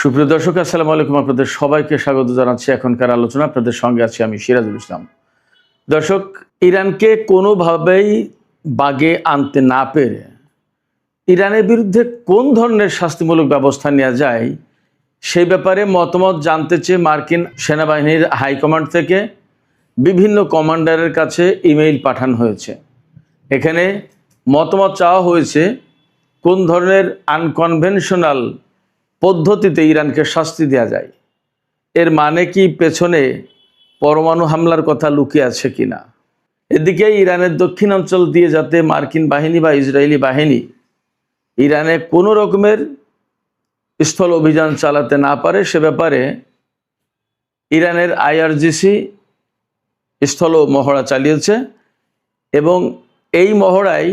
সুপ্রিয় দর্শক, আসসালামু আলাইকুম। আপনাদের সবাইকে স্বাগত জানাচ্ছি এখনকার আলোচনা। আপনাদের সঙ্গে আছি আমি সিরাজুল ইসলাম। দর্শক, ইরানকে কোনোভাবেই বাগে আনতে না পেরে ইরানের বিরুদ্ধে কোন ধরনের শাস্তিমূলক ব্যবস্থা নেওয়া যায় সেই ব্যাপারে মতামত জানতে চেয়ে মার্কিন সেনাবাহিনীর হাইকমান্ড থেকে বিভিন্ন কমান্ডারের কাছে ইমেইল পাঠানো হয়েছে। এখানে মতামত চাওয়া হয়েছে কোন ধরনের আনকনভেনশনাল পদ্ধতিতে ইরানকে শাস্তি দেওয়া যায়। এর মানে কি পেছনে পরমাণু হামলার কথা লুকিয়ে আছে কিনা। এদিকে ইরানের দক্ষিণাঞ্চল দিয়ে যাতে মার্কিন বাহিনী বা ইসরায়েলি বাহিনী ইরানে কোনো রকমের স্থল অভিযান চালাতে না পারে সে ব্যাপারে ইরানের আইআরজিসি স্থল মহড়া চালিয়েছে এবং এই মহড়ায়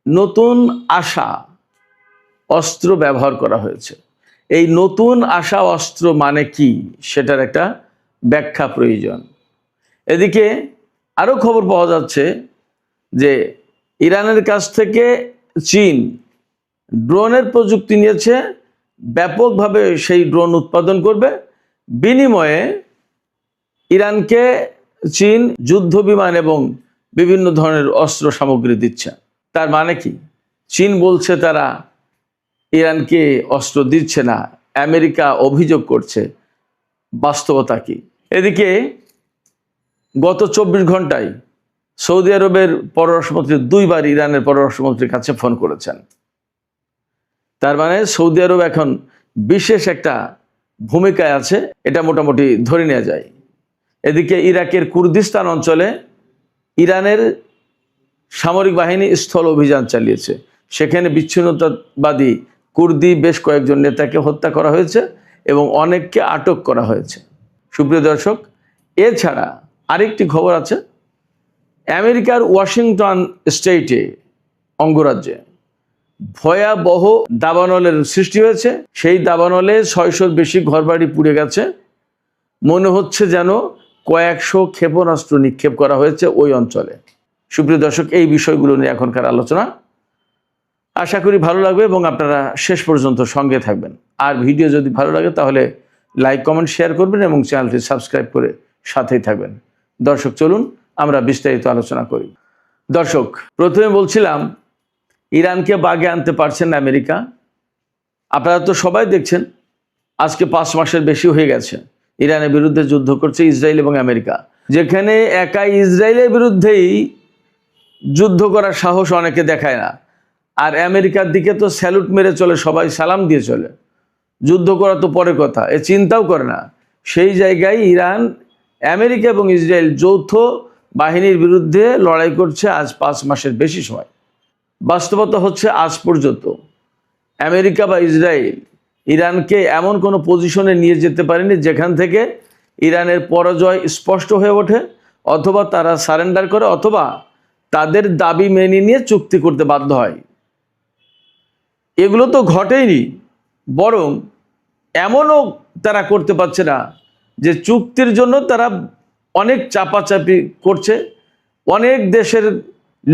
নতুন আসা অস্ত্র ব্যবহার করা হয়েছে। এই নতুন আসা অস্ত্র মানে কি সেটার একটা ব্যাখ্যা প্রয়োজন। এদিকে আরও খবর পাওয়া যাচ্ছে যে ইরানের কাছ থেকে চীন ড্রোনের প্রযুক্তি নিয়েছে, ব্যাপকভাবে সেই ড্রোন উৎপাদন করবে। বিনিময়ে ইরানকে চীন যুদ্ধ বিমান এবং বিভিন্ন ধরনের অস্ত্র সামগ্রী দিচ্ছে। তার মানে কি? চীন বলছে তারা ইরানকে অস্ত্র দিচ্ছে না, আমেরিকা অভিযোগ করছে। বাস্তবতা কি? এদিকে গত 24 ঘন্টায় সৌদি আরবের পররাষ্ট্রমন্ত্রী দুইবার ইরানের পররাষ্ট্রমন্ত্রীর কাছে ফোন করেছেন। তার মানে সৌদি আরব এখন বিশেষ একটা ভূমিকায় আছে, এটা মোটামুটি ধরে নেওয়া যায়। এদিকে ইরাকের কুর্দিস্তান অঞ্চলে ইরানের সামরিক বাহিনী স্থল অভিযান চালিয়েছে। সেখানে বিচ্ছিন্নতাবাদী কুর্দি বেশ কয়েকজন নেতাকে হত্যা করা হয়েছে এবং অনেককে আটক করা হয়েছে। সুপ্রিয় দর্শক, এছাড়া আরেকটি খবর আছে। আমেরিকার ওয়াশিংটন স্টেটে অঙ্গরাজ্যে ভয়াবহ দাবানলের সৃষ্টি হয়েছে। সেই দাবানলে 600-র বেশি ঘরবাড়ি পুড়ে গেছে। মনে হচ্ছে যেন কয়েকশো ক্ষেপণাস্ত্র নিক্ষেপ করা হয়েছে ওই অঞ্চলে। সুপ্রিয় দর্শক, এই বিষয়গুলো নিয়ে এখনকার আলোচনা। আশা করি ভালো লাগবে এবং আপনারা শেষ পর্যন্ত সঙ্গে থাকবেন। আর ভিডিও যদি ভালো লাগে তাহলে লাইক, কমেন্ট, শেয়ার করবেন এবং চ্যানেলটি সাবস্ক্রাইব করে সাথেই থাকবেন। দর্শক, চলুন আমরা বিস্তারিত আলোচনা করি। দর্শক, প্রথমে বলছিলাম ইরানকে বাগে আনতে পারছেন না আমেরিকা। আপনারা তো সবাই দেখছেন আজকে 5 মাসের বেশি হয়ে গেছে ইরানের বিরুদ্ধে যুদ্ধ করছে ইসরায়েল এবং আমেরিকা। যেখানে একা ইসরায়েলের বিরুদ্ধেই যুদ্ধ করার সাহস অনেকে দেখায় না, আর আমেরিকার দিকে তো স্যালুট মেরে চলে, সবাই সালাম দিয়ে চলে। যুদ্ধ করা তো পরের কথা, এ চিন্তাও করে না। সেই জায়গায় ইরান, আমেরিকা এবং ইসরায়েল যৌথ বাহিনীর বিরুদ্ধে লড়াই করছে আজ 5 মাসের বেশি সময়। বাস্তবতা হচ্ছে আজ পর্যন্ত আমেরিকা বা ইসরায়েল ইরানকে এমন কোনো পজিশনে নিয়ে যেতে পারেনি যেখান থেকে ইরানের পরাজয় স্পষ্ট হয়ে ওঠে, অথবা তারা সারেন্ডার করে, অথবা তাদের দাবি মেনে নিয়ে চুক্তি করতে বাধ্য হয়। এগুলো তো ঘটেইনি, বরং এমনও তারা করতে পারছে না যে চুক্তির জন্য তারা অনেক চাপাচাপি করছে, অনেক দেশের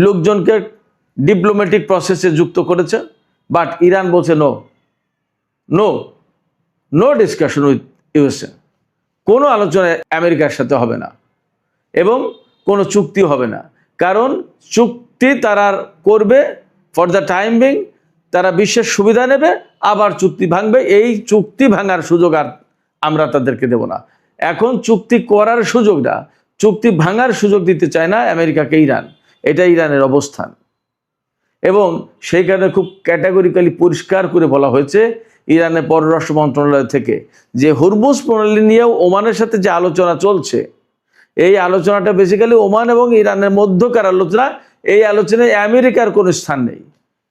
লোকজনকে ডিপ্লোম্যাটিক প্রসেসে যুক্ত করেছে। বাট ইরান বলছে no no no discussion with USA. কোনো আলোচনা আমেরিকার সাথে হবে না এবং কোনো চুক্তিও হবে না। কারণ চুক্তি তারা করবে ফর দ্য টাইম বিং, তারা বিশ্বের সুবিধা নেবে, আবার চুক্তি ভাঙবে। এই চুক্তি ভাঙার সুযোগ আর আমরা তাদেরকে দেব না। এখন চুক্তি করার সুযোগ না, চুক্তি ভাঙার সুযোগ দিতে চায় না আমেরিকাকে ইরান। এটা ইরানের অবস্থান এবং সেই কারণে খুব ক্যাটাগরিক্যালি পরিষ্কার করে বলা হয়েছে ইরানের পররাষ্ট্র মন্ত্রণালয় থেকে যে হরমুজ প্রণালী নিয়েও ওমানের সাথে যে আলোচনা চলছে, এই আলোচনাটা বেসিক্যালি ওমান এবং ইরানের মধ্যকার আলোচনা। এই আলোচনায় আমেরিকার কোনো স্থান নেই,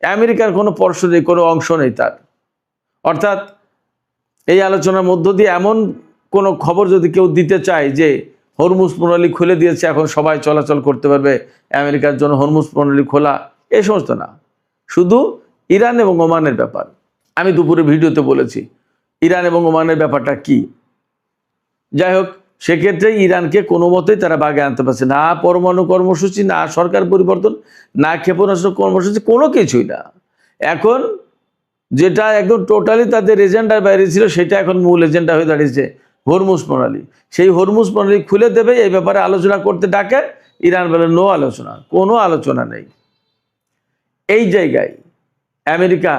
আমেরিকার কোনো পর্ষ নেই, কোনো অংশ নেই তার। অর্থাৎ এই আলোচনার মধ্য দিয়ে এমন কোনো খবর যদি কেউ দিতে চায় যে হরমুজ প্রণালী খুলে দিয়েছে, এখন সবাই চলাচল করতে পারবে, আমেরিকার জন্য হরমুজ প্রণালী খোলা, এই সমস্ত না, শুধু ইরান এবং ওমানের ব্যাপার। আমি দুপুরে ভিডিওতে বলেছি ইরান এবং ওমানের ব্যাপারটা কি। যাই হোক, সেক্ষেত্রে ইরানকে কোনো মতেই তারা বাগে আনতে পারছে না। পরমাণু কর্মসূচি, না সরকার পরিবর্তন, না ক্ষেপণাস্ত্র কর্মসূচি, কোনো কিছুই না। এখন যেটা একদম টোটালি তাদের এজেন্ডার বাইরে ছিল, সেটা এখন মূল এজেন্ডা হয়ে দাঁড়িয়েছে হরমুজ প্রণালী। সেই হরমুজ প্রণালী খুলে দেবে, এই ব্যাপারে আলোচনা করতে ডাকে, ইরান বলে নো আলোচনা, কোনো আলোচনা নেই। এই জায়গায় আমেরিকা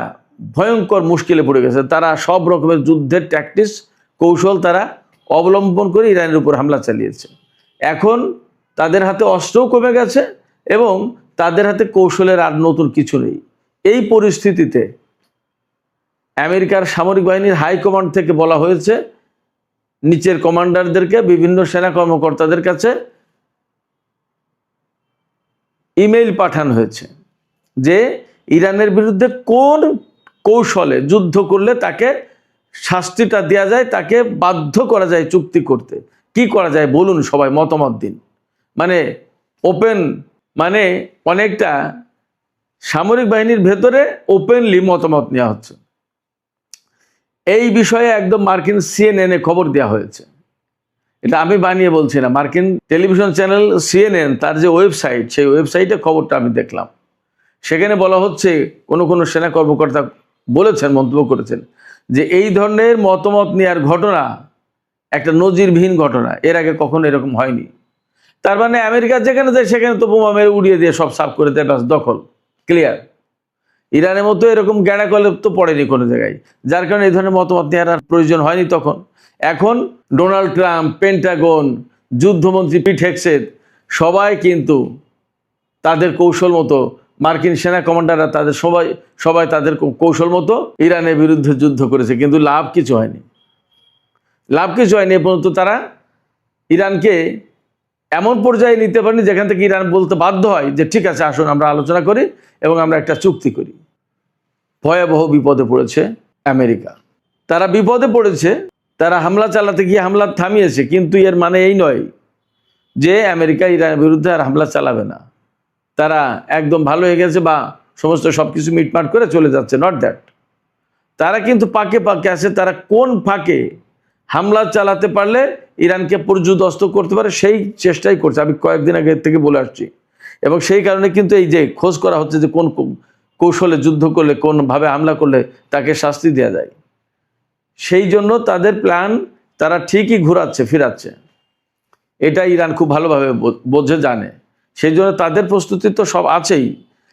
ভয়ঙ্কর মুশকিলে পড়ে গেছে। তারা সব রকমের যুদ্ধের ট্যাকটিক্স কৌশল তারা অবলম্বন করে ইরানের উপর হামলা চালিয়েছে। এখন তাদের হাতে অস্ত্রও কমে গেছে এবং তাদের হাতে কৌশলের আর নতুন কিছু নেই। এই পরিস্থিতিতে আমেরিকার সামরিক বাহিনীর হাইকমান্ড থেকে বলা হয়েছে নিচের কমান্ডারদেরকে, বিভিন্ন সেনা কর্মকর্তাদের কাছে ইমেইল পাঠানো হয়েছে যে ইরানের বিরুদ্ধে কোন কৌশলে যুদ্ধ করলে তাকে শাস্তিটা দেওয়া যায়, তাকে বাধ্য করা যায় চুক্তি করতে। কি করা যায় বলুন, সবাই মতামত দিন। মানে ওপেন, মানে অনেকটা সামরিক বাহিনীর ভেতরে ওপেনলি মতামত নেওয়া হচ্ছে। এই বিষয়ে একদম মার্কিন CNN খবর দেওয়া হয়েছে। এটা আমি বানিয়ে বলছি না, মার্কিন টেলিভিশন চ্যানেল CNN তার যে ওয়েবসাইট, সেই ওয়েবসাইটে খবরটা আমি দেখলাম। সেখানে বলা হচ্ছে কোনো সেনা কর্মকর্তা বলেছেন, মন্তব্য করেছেন যে এই ধরনের মতামত নেওয়ার ঘটনা একটা নজিরবিহীন ঘটনা, এর আগে কখনো এরকম হয়নি। তার মানে আমেরিকা যেখানে যায় সেখানে তো বোমা মেরে উড়িয়ে দিয়ে সব সাফ করে দেয়, ব্যাস দখল, ক্লিয়ার। ইরানের মতো এরকম গ্যাড়া কলেপ তো পড়েনি কোনো জায়গায়, যার কারণে এই ধরনের মতামত নেওয়ার আর প্রয়োজন হয়নি তখন। এখন ডোনাল্ড ট্রাম্প, পেন্টাগন, যুদ্ধমন্ত্রী পিট হেগসেথ সবাই কিন্তু তাদের কৌশল মতো, মার্কিন সেনা কমান্ডাররা তাদের সবাই তাদের কৌশল মতো ইরানের বিরুদ্ধে যুদ্ধ করেছে, কিন্তু লাভ কিছু হয়নি। এ পর্যন্ত তারা ইরানকে এমন পর্যায়ে নিতে পারেনি যেখান থেকে ইরান বলতে বাধ্য হয় যে ঠিক আছে, আসুন আমরা আলোচনা করি এবং আমরা একটা চুক্তি করি। ভয়াবহ বিপদে পড়েছে আমেরিকা। তারা বিপদে পড়েছে, তারা হামলা চালাতে গিয়ে হামলা থামিয়েছে, কিন্তু এর মানে এই নয় যে আমেরিকা ইরানের বিরুদ্ধে আর হামলা চালাবে না। তারা একদম ভালো হয়ে গেছে বা সমস্ত সবকিছু মিটমাট করে চলে যাচ্ছে, নট দ্যাট। তারা কিন্তু পাকে আছে। তারা কোন ফাঁকে হামলা চালাতে পারলে ইরানকে পর্যুদস্ত করতে পারে সেই চেষ্টাই করছে। আমি কয়েকদিন আগে থেকে বলে আসছি, এবং সেই কারণে কিন্তু এই যে খোঁজ করা হচ্ছে যে কোন কৌশলে যুদ্ধ করলে, কোনভাবে হামলা করলে তাকে শাস্তি দেওয়া যায়। সেই জন্য তাদের প্ল্যান তারা ঠিকই ফিরাচ্ছে। এটা ইরান খুব ভালোভাবে বোঝে, জানে। সেই জন্য তাদের প্রস্তুতি তো সব আছেই।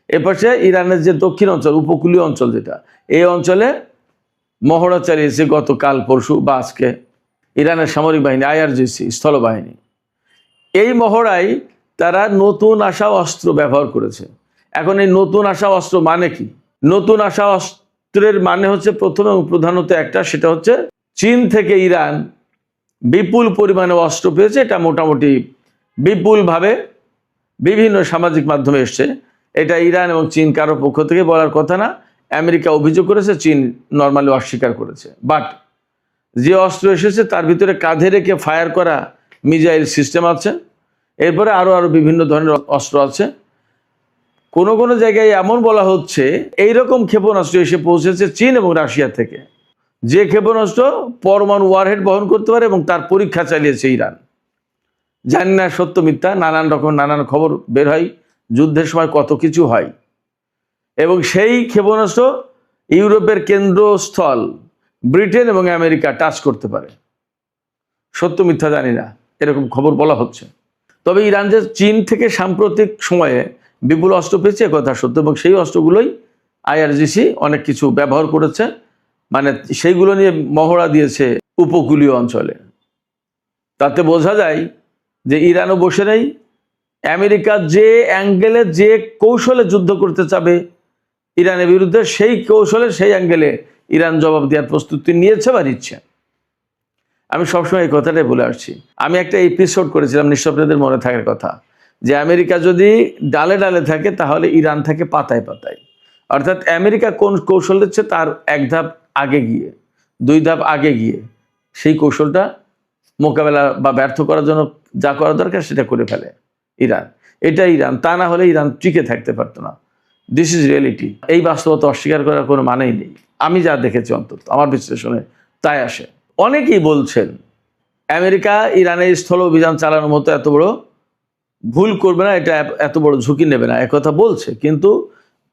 এপাশে ইরানের যে দক্ষিণ অঞ্চল, উপকূলীয় অঞ্চল যেটা, এই অঞ্চলে মহড়া চালিয়েছে গতকাল পরশু বা আজকে ইরানের সামরিক বাহিনী, IRGC স্থলবাহিনী। এই মহড়ায় তারা নতুন আসা অস্ত্র ব্যবহার করেছে। এখন এই নতুন আসা অস্ত্র মানে কি? নতুন আসা অস্ত্রের মানে হচ্ছে প্রথম এবং প্রধানত একটা, সেটা হচ্ছে চীন থেকে ইরান বিপুল পরিমাণে অস্ত্র পেয়েছে। এটা মোটামুটি বিপুলভাবে বিভিন্ন সামাজিক মাধ্যমে এসছে। এটা ইরান এবং চীন কারো পক্ষ থেকে বলার কথা না। আমেরিকা অভিযোগ করেছে, চীন নর্মালি অস্বীকার করেছে। বাট যে অস্ত্র এসেছে তার ভিতরে কাঁধে রেখে ফায়ার করা মিসাইল সিস্টেম আছে, এরপরে আরও বিভিন্ন ধরনের অস্ত্র আছে। কোনো জায়গায় এমন বলা হচ্ছে এইরকম ক্ষেপণাস্ত্র এসে পৌঁছেছে চীন এবং রাশিয়া থেকে, যে ক্ষেপণাস্ত্র পরমাণু ওয়ারহেড বহন করতে পারে, এবং তার পরীক্ষা চালিয়েছে ইরান। জানি না সত্য মিথ্যা, নানান খবর বের হয়, যুদ্ধের সময় কত কিছু হয়। এবং সেই ক্ষেপণাস্ত্র ইউরোপের কেন্দ্রস্থল ব্রিটেন এবং আমেরিকা টাচ করতে পারে। সত্য মিথ্যা জানি না, এরকম খবর বলা হচ্ছে। তবে ইরান যে চীন থেকে সাম্প্রতিক সময়ে বিপুল অস্ত্র পেয়েছে কথা সত্য, এবং সেই অস্ত্রগুলোই IRGC অনেক কিছু ব্যবহার করেছে, মানে সেইগুলো নিয়ে মহড়া দিয়েছে উপকূলীয় অঞ্চলে। তাতে বোঝা যায় যে ইরানও বসে নেই। আমেরিকা যে অ্যাঙ্গেলে, যে কৌশলে যুদ্ধ করতে চাবে ইরানের বিরুদ্ধে, সেই কৌশলে, সেই অ্যাঙ্গেলে ইরান জবাব দেওয়ার প্রস্তুতি নিয়েছে বা নিচ্ছে। আমি সবসময় এই কথাটাই বলে আসছি। আমি একটা এপিসোড করেছিলাম, নিঃস্বপ্নদের মনে থাকার কথা, যে আমেরিকা যদি ডালে ডালে থাকে তাহলে ইরান থাকে পাতায় পাতায়। অর্থাৎ আমেরিকা কোন কৌশল দিচ্ছে তার এক ধাপ আগে গিয়ে, দুই ধাপ আগে গিয়ে সেই কৌশলটা মোকাবেলা বা ব্যর্থ করার জন্য যা করা দরকার সেটা করে ফেলে ইরান। এটা ইরান, তা না হলে ইরান টিকে থাকতে পারতো না। This is reality. এই বাস্তবতা অস্বীকার করার কোনো মানেই নেই। আমি যা দেখেছি, অন্তত আমার বিশ্লেষণে তাই আসে। অনেকেই বলছেন আমেরিকা ইরানের স্থল অভিযান চালানোর মতো এত বড় ভুল করবে না, এটা এত বড় ঝুঁকি নেবে না, একথা বলছে। কিন্তু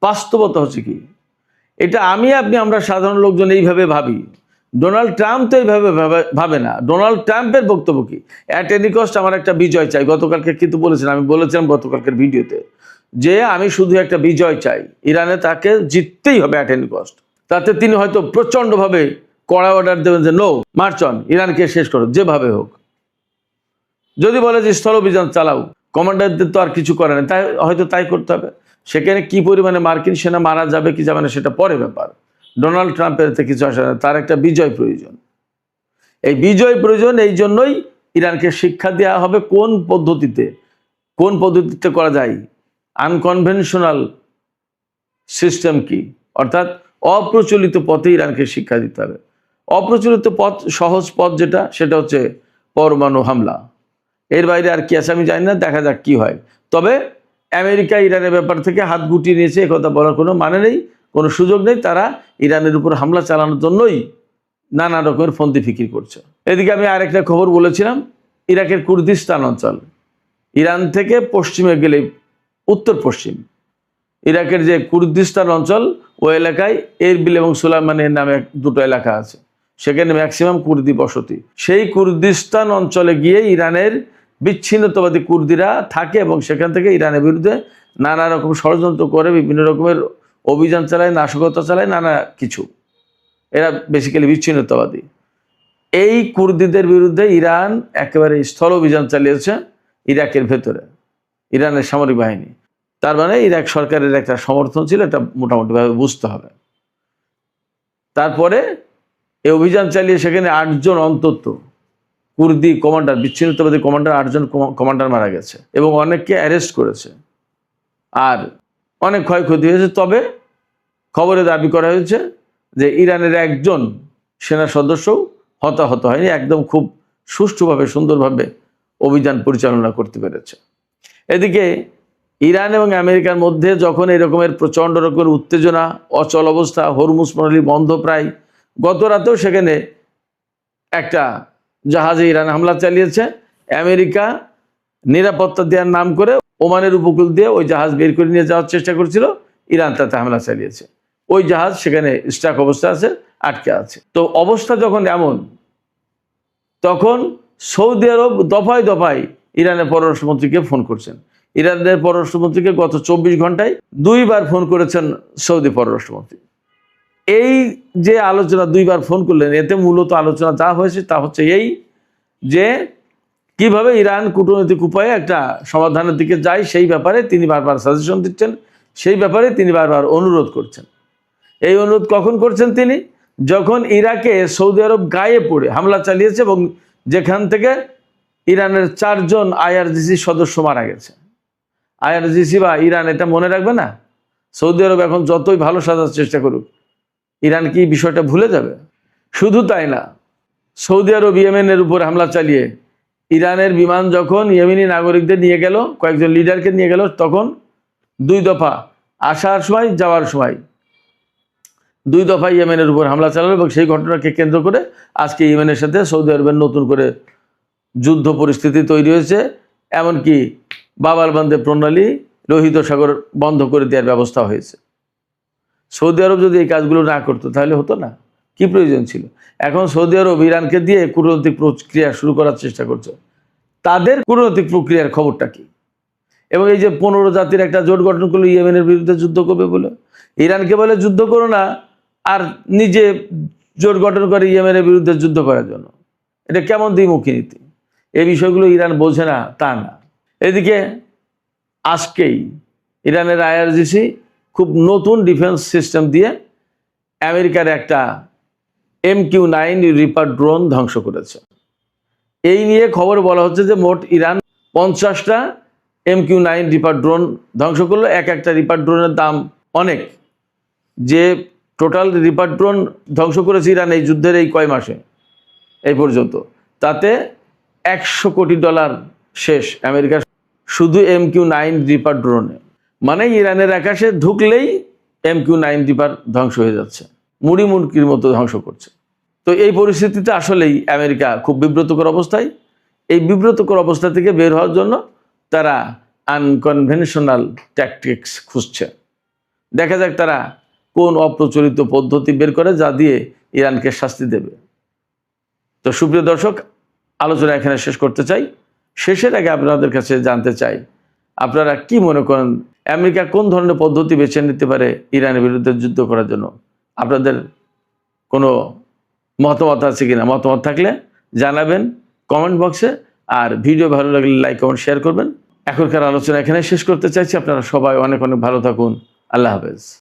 বাস্তবতা হচ্ছে কি, এটা আমরা সাধারণ লোকজন এইভাবে ভাবি, ডোনাল্ড ট্রাম্প তো এইভাবে ভাবে না। ডোনাল্ড ট্রাম্পের বক্তব্য কি, অ্যাট এনি কস্ট আমার একটা বিজয় চাই। গতকালকে কিন্তু আমি বলেছিলাম গতকালকের ভিডিওতে যে আমি শুধু একটা বিজয় চাই, ইরানে তাকে জিততেই হবে অ্যাট এনি কস্ট। তাতে তিনি হয়তো প্রচণ্ডভাবে কড়া অর্ডার দেবেন যে নো, মার্চ অন, ইরানকে শেষ করো যেভাবে হোক। যদি বলে যে স্থল অভিযান চালাও, কমান্ডারদের তো আর কিছু করে না, তাই হয়তো তাই করতে হবে। সেখানে কি পরিমাণে মার্কিন সেনা মারা যাবে কি যাবে না সেটা পরে ব্যাপার। ডোনাল্ড ট্রাম্পের এতে কিছু আসে না, তার একটা বিজয় প্রয়োজন। এই বিজয় প্রয়োজন, এই জন্যই ইরানকে শিক্ষা দেওয়া হবে কোন পদ্ধতিতে করা যায়, আনকনভেনশনাল সিস্টেম কি, অর্থাৎ অপ্রচলিত পথে ইরানকে শিক্ষা দিতে হবে। অপ্রচলিত পথ, সহজ পথ যেটা, সেটা হচ্ছে পরমাণু হামলা। এর বাইরে আর কি আছে আমি জানি না, দেখা যাক কি হয়। তবে আমেরিকা ইরানের ব্যাপার থেকে হাত গুটিয়ে নিয়েছে, একথা বলার কোনো মানে নেই, কোনো সুযোগ নেই। তারা ইরানের উপর হামলা চালানোর জন্যই নানা রকমের ফন্দি ফিকির করছে। এদিকে আমি আরেকটা খবর বলেছিলাম, ইরাকের কুর্দিস্তান অঞ্চল, ইরান থেকে পশ্চিমে গেলে উত্তর পশ্চিম ইরাকের যে কুর্দিস্তান অঞ্চল, ওই এলাকায় এরবিল এবং সুলাইমানের নামে দুটো এলাকা আছে, সেখানে ম্যাক্সিমাম কুর্দি বসতি। সেই কুর্দিস্তান অঞ্চলে গিয়ে ইরানের বিচ্ছিন্নতাবাদী কুর্দিরা থাকে এবং সেখান থেকে ইরানের বিরুদ্ধে নানা রকম ষড়যন্ত্র করে, বিভিন্ন রকমের অভিযান চালায়, নাশকতা চালায়, নানা কিছু। এরা বেসিক্যালি বিচ্ছিন্নতাবাদী। এই কুর্দিদের বিরুদ্ধে ইরান একেবারে স্থল অভিযান চালিয়েছে ইরাকের ভেতরে, ইরানের সামরিক বাহিনী। তার মানে ইরাক সরকারের একটা সমর্থন ছিল, এটা মোটামুটিভাবে বুঝতে হবে। তারপরে এই অভিযান চালিয়ে সেখানে 8 জন অন্তত কুর্দি কমান্ডার, বিচ্ছিন্নতাবাদী কমান্ডার 8 জন কমান্ডার মারা গেছে এবং অনেককে অ্যারেস্ট করেছে, আর অনেক ক্ষয়ক্ষতি হয়েছে। তবে খবরে দাবি করা হয়েছে যে ইরানের একজন সেনা সদস্যও হতাহত হয়নি, একদম খুব সুষ্ঠুভাবে সুন্দরভাবে অভিযান পরিচালনা করতে পেরেছে। এদিকে ইরান এবং আমেরিকার মধ্যে যখন এরকমের প্রচণ্ড রকমের উত্তেজনা, অচল অবস্থা, হরমুজ প্রণালী বন্ধ প্রায়, গত রাতেও সেখানে একটা জাহাজে ইরান হামলা চালিয়েছে। আমেরিকা নিরাপত্তা দেওয়ার নাম করে ওমানের উপকূল দিয়ে ওই জাহাজ বের করে নিয়ে যাওয়ার চেষ্টা করছিল, ইরান তাতে হামলা চালিয়েছে। ওই জাহাজ সেখানে স্টাক অবস্থা আছে, আটকে আছে। তো অবস্থা যখন এমন, তখন সৌদি আরব দফায় দফায় ইরানের পররাষ্ট্রমন্ত্রীকে ফোন করছেন। ইরানের পররাষ্ট্রমন্ত্রীকে গত 24 ঘন্টায় 2 বার ফোন করেছেন সৌদি পররাষ্ট্রমন্ত্রী। এই যে আলোচনা 2 বার ফোন করলেন, এতে মূলত আলোচনা যা হয়েছে তা হচ্ছে এই যে কিভাবে ইরান কূটনৈতিক উপায়ে একটা সমাধানের দিকে যায়, সেই ব্যাপারে তিনি বারবার সাজেশন দিচ্ছেন, সেই ব্যাপারে তিনি বারবার অনুরোধ করছেন। এই অনুরোধ কখন করছেন তিনি? যখন ইরাকে সৌদি আরব গায়ে পড়ে হামলা চালিয়েছে এবং যেখান থেকে ইরানের 4 জন আইআরজিসি সদস্য মারা গেছে। আইআরজিসি বা ইরান এটা মনে রাখবে না? সৌদি আরব এখন যতই ভালো সাজার চেষ্টা করুক, ইরান কি বিষয়টা ভুলে যাবে? শুধু তাই না, সৌদি আরব ইয়েমেনের উপর হামলা চালিয়ে ইরানের বিমান যখন ইয়েমেনি নাগরিকদের নিয়ে গেল, কয়েকজন লিডারকে নিয়ে গেল, তখন 2 দফা আসার সময় যাওয়ার সময় 2 দফা ইয়েমেনের উপর হামলা চালালো এবং সেই ঘটনাকে কেন্দ্র করে আজকে ইয়েমেনের সাথে সৌদি আরবের নতুন করে যুদ্ধ পরিস্থিতি তৈরি হয়েছে। এমনকি বাবার বান্দে প্রণালী, লোহিত সাগর বন্ধ করে দেওয়ার ব্যবস্থা হয়েছে। সৌদি আরব যদি এই কাজগুলো না করতো তাহলে হতো না, কি প্রয়োজন ছিল? এখন সৌদি আরব ইরানকে দিয়ে কূটনৈতিক প্রক্রিয়া শুরু করার চেষ্টা করছে। তাদের কূটনৈতিক প্রক্রিয়ার খবরটা কি? এবং এই যে 15 জাতির একটা জোট গঠন করলো ইয়েমেনের বিরুদ্ধে যুদ্ধ করবে বলে, ইরানকে বলে যুদ্ধ করো না, আর নিজে জোট গঠন করে ইয়েমেনের বিরুদ্ধে যুদ্ধ করার জন্য। এটা কেমন দ্বিমুখী নীতি? এই বিষয়গুলো ইরান বোঝে না তা না। এদিকে আজকেই ইরানের আইআরজিসি খুব নতুন ডিফেন্স সিস্টেম দিয়ে আমেরিকার একটা MQ-9 রিপার ড্রোন ধ্বংস করেছে। এই নিয়ে খবর বলা হচ্ছে যে মোট ইরান 50টা MQ-9 রিপার ড্রোন ধ্বংস করলো। একটা রিপার ড্রোনের দাম অনেক। যে টোটাল রিপার ড্রোন ধ্বংস করেছে ইরান এই যুদ্ধের এই কয় মাসে এই পর্যন্ত, তাতে $100 কোটি শেষ আমেরিকার শুধু MQ-9 রিপার ড্রোনে। মানে ইরানের আকাশে ঢুকলেই MQ-9 রিপার ধ্বংস হয়ে যাচ্ছে, মুড়ি মুড়কির মতো ধ্বংস করছে। তো এই পরিস্থিতিতে আসলেই আমেরিকা খুব বিব্রতকর অবস্থায়। এই বিব্রতকর অবস্থা থেকে বের হওয়ার জন্য তারা আনকনভেনশনাল ট্যাকটিক্স খুঁজছে। দেখা যাক তারা কোন অপ্রচলিত পদ্ধতি বের করে যা দিয়ে ইরানকে শাস্তি দেবে। তো সুপ্রিয় দর্শক, আলোচনা এখানে শেষ করতে চাই। শেষের আগে আপনাদের কাছে জানতে চাই, আপনারা কি মনে করেন আমেরিকা কোন ধরনের পদ্ধতি বেছে নিতে পারে ইরানের বিরুদ্ধে যুদ্ধ করার জন্য? আপনাদের কোনো মতামত আছে কিনা? মতামত থাকলে জানাবেন কমেন্ট বক্সে। আর ভিডিও ভালো লাগলে লাইক কমেন্ট শেয়ার করবেন। এখনকার আলোচনা এখানে শেষ করতে চাইছি। আপনারা সবাই অনেক অনেক ভালো থাকুন। আল্লাহ হাফেজ।